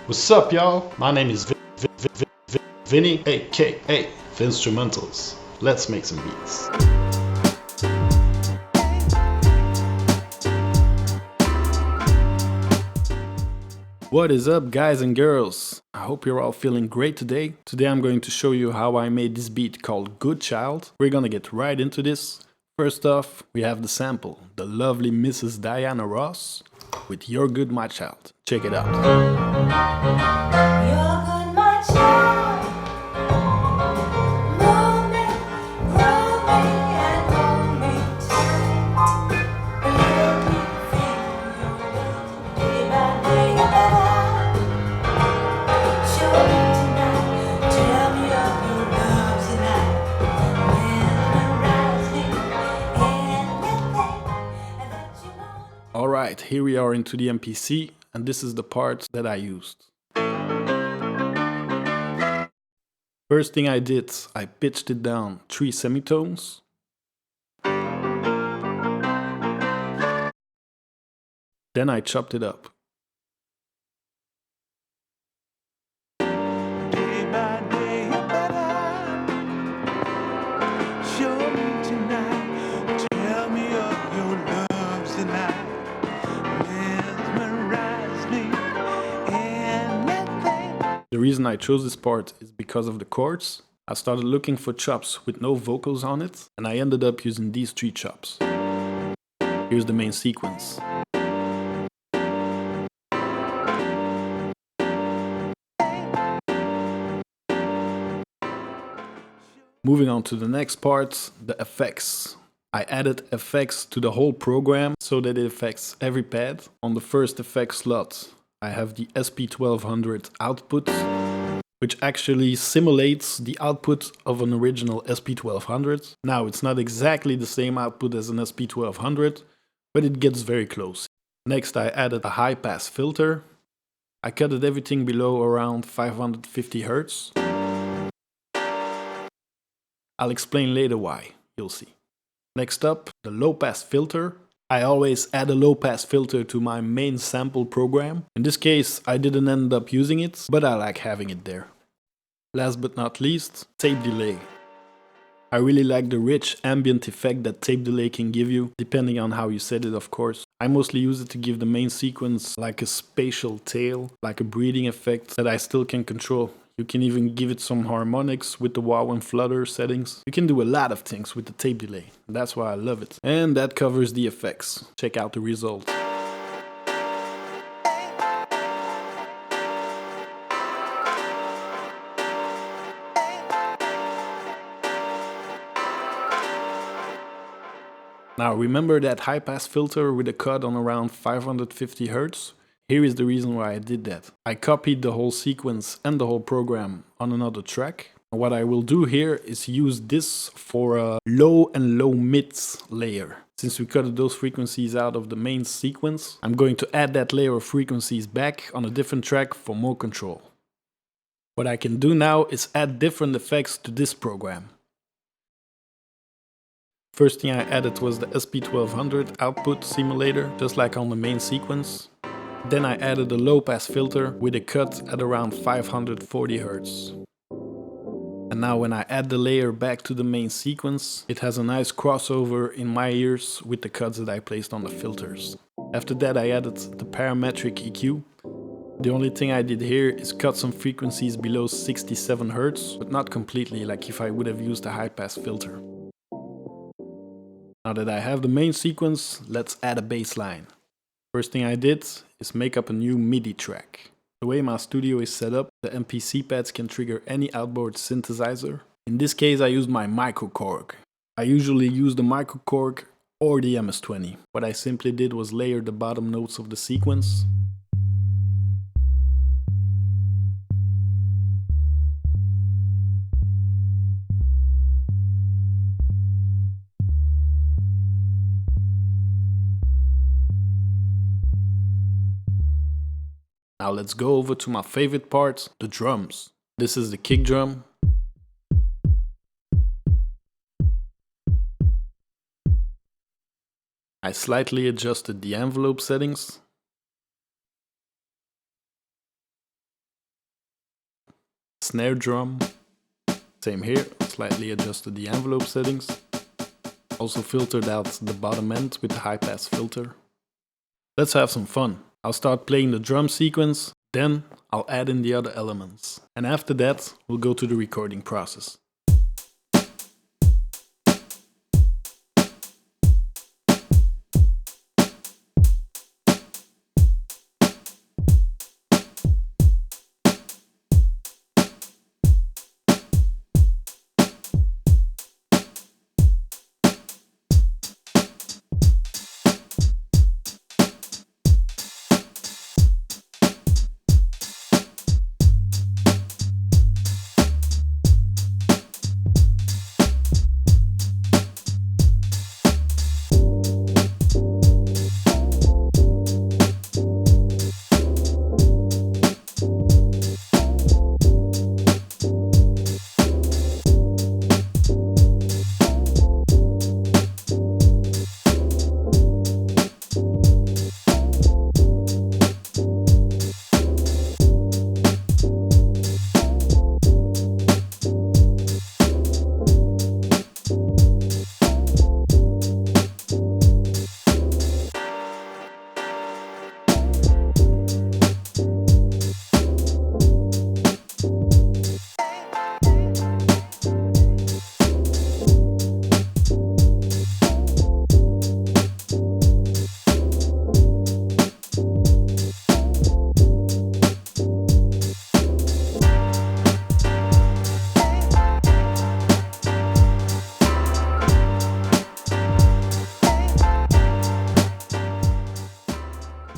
What's up, y'all? My name is Vinny, aka Vincetrumentals. Let's make some beats. What is up, guys and girls? I hope you're all feeling great today. Today I'm going to show you how I made this beat called Good Child. We're gonna get right into this. First off, we have the sample, the lovely Mrs. Diana Ross with You're Good My Child. Check it out. You're good, my child. Love me, grow me, and hold me tight. Let me feel your love day by day. Show me tonight, tell me of your love tonight. Mesmerize me, anything that you know. Alright, here we are into the MPC, and this is the part that I used. First thing I did, I pitched it down 3 semitones. Then I chopped it up. Day by day, you're better. Show me tonight. Tell me of your love tonight. Mesmerize me. Anything. The reason I chose this part is because of the chords. I started looking for chops with no vocals on it, and I ended up using these 3 chops. Here's the main sequence. Moving on to the next part, the effects. I added effects to the whole program so that it affects every pad. On the first effect slot, I have the SP1200 output, which actually simulates the output of an original SP1200. Now, it's not exactly the same output as an SP1200, but it gets very close. Next, I added a high-pass filter. I cut everything below around 550 Hz. I'll explain later why, you'll see. Next up, the low-pass filter. I always add a low-pass filter to my main sample program. In this case, I didn't end up using it, but I like having it there. Last but not least, tape delay. I really like the rich ambient effect that tape delay can give you, depending on how you set it, of course. I mostly use it to give the main sequence like a spatial tail, like a breathing effect that I still can control. You can even give it some harmonics with the wow and flutter settings. You can do a lot of things with the tape delay. That's why I love it. And that covers the effects. Check out the result. Now remember that high pass filter with a cut on around 550 Hz? Here is the reason why I did that. I copied the whole sequence and the whole program on another track. What I will do here is use this for a low and low mids layer. Since we cut those frequencies out of the main sequence, I'm going to add that layer of frequencies back on a different track for more control. What I can do now is add different effects to this program. First thing I added was the SP1200 output simulator, just like on the main sequence. Then I added a low pass filter with a cut at around 540 Hz. And now when I add the layer back to the main sequence, it has a nice crossover in my ears with the cuts that I placed on the filters. After that I added the parametric EQ. The only thing I did here is cut some frequencies below 67 Hz, but not completely like if I would have used a high pass filter. Now that I have the main sequence, let's add a bassline. First thing I did is make up a new MIDI track. The way my studio is set up, the MPC pads can trigger any outboard synthesizer. In this case I used my microKORG. I usually use the microKORG or the MS-20. What I simply did was layer the bottom notes of the sequence. Now let's go over to my favorite part, the drums. This is the kick drum. I slightly adjusted the envelope settings. snare drum. Same here, slightly adjusted the envelope settings. Also filtered out the bottom end with the high pass filter. Let's have some fun. I'll start playing the drum sequence, then I'll add in the other elements. And after that, we'll go to the recording process.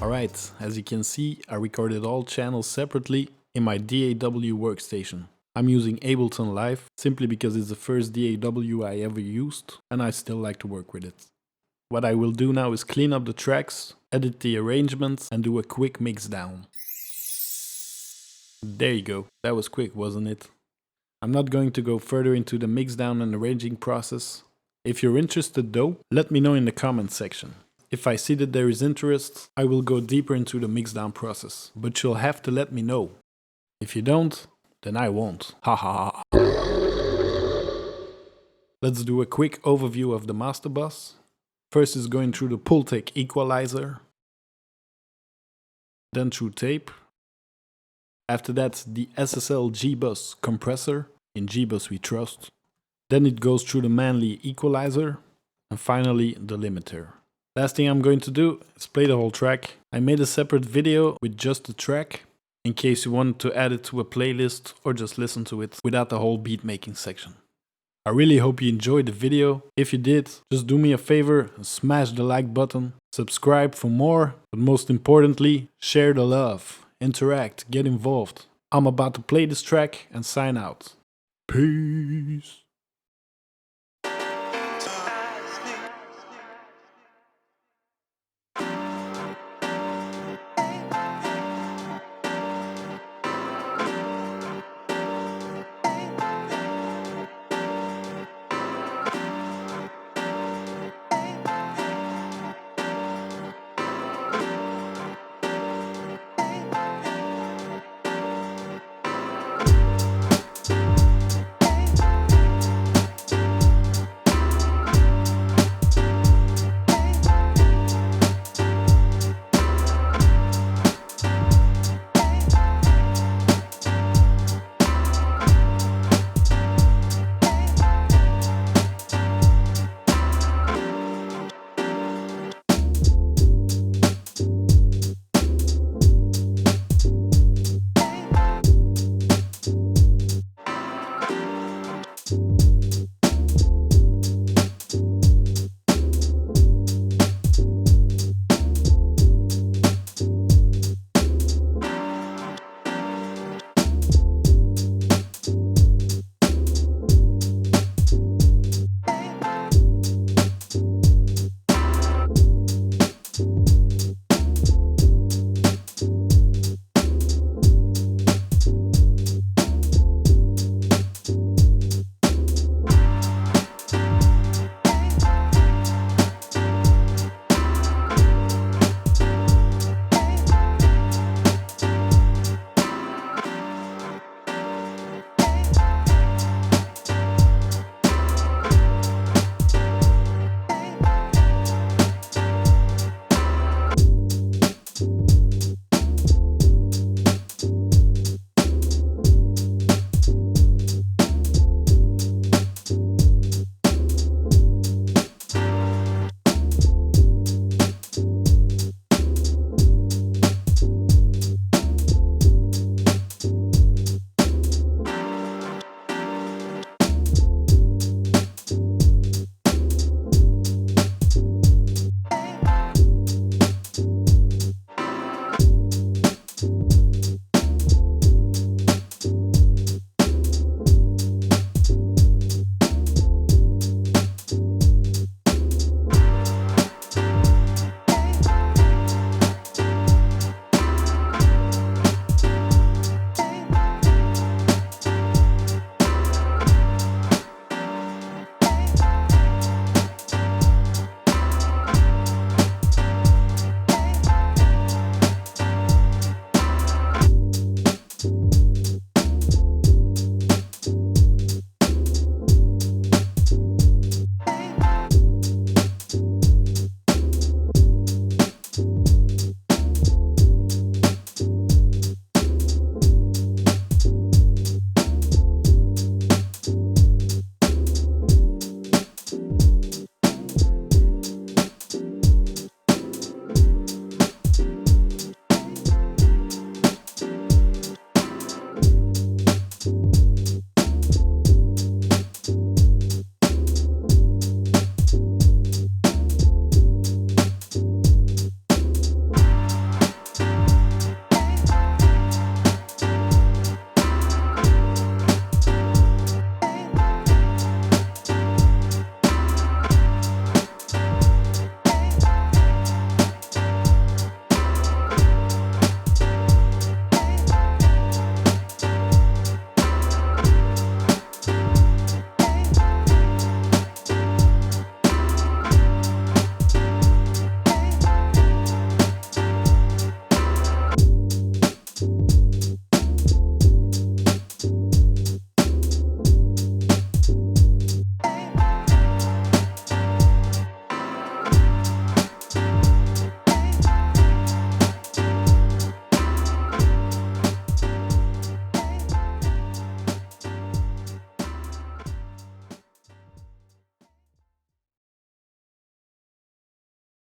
Alright, as you can see, I recorded all channels separately in my DAW workstation. I'm using Ableton Live simply because it's the first DAW I ever used and I still like to work with it. What I will do now is clean up the tracks, edit the arrangements and do a quick mix down. There you go, that was quick, wasn't it? I'm not going to go further into the mix down and arranging process. If you're interested though, let me know in the comments section. If I see that there is interest, I will go deeper into the mixdown process, but you'll have to let me know. If you don't, then I won't. Ha ha ha. Let's do a quick overview of the master bus. First is going through the Pultec equalizer, then through tape. After that, the SSL G-Bus compressor, in G-Bus we trust. Then it goes through the Manley equalizer, and finally the limiter. Last thing I'm going to do is play the whole track. I made a separate video with just the track, in case you want to add it to a playlist or just listen to it without the whole beat making section. I really hope you enjoyed the video. If you did, just do me a favor and smash the like button, subscribe for more, but most importantly, share the love, interact, get involved. I'm about to play this track and sign out. Peace.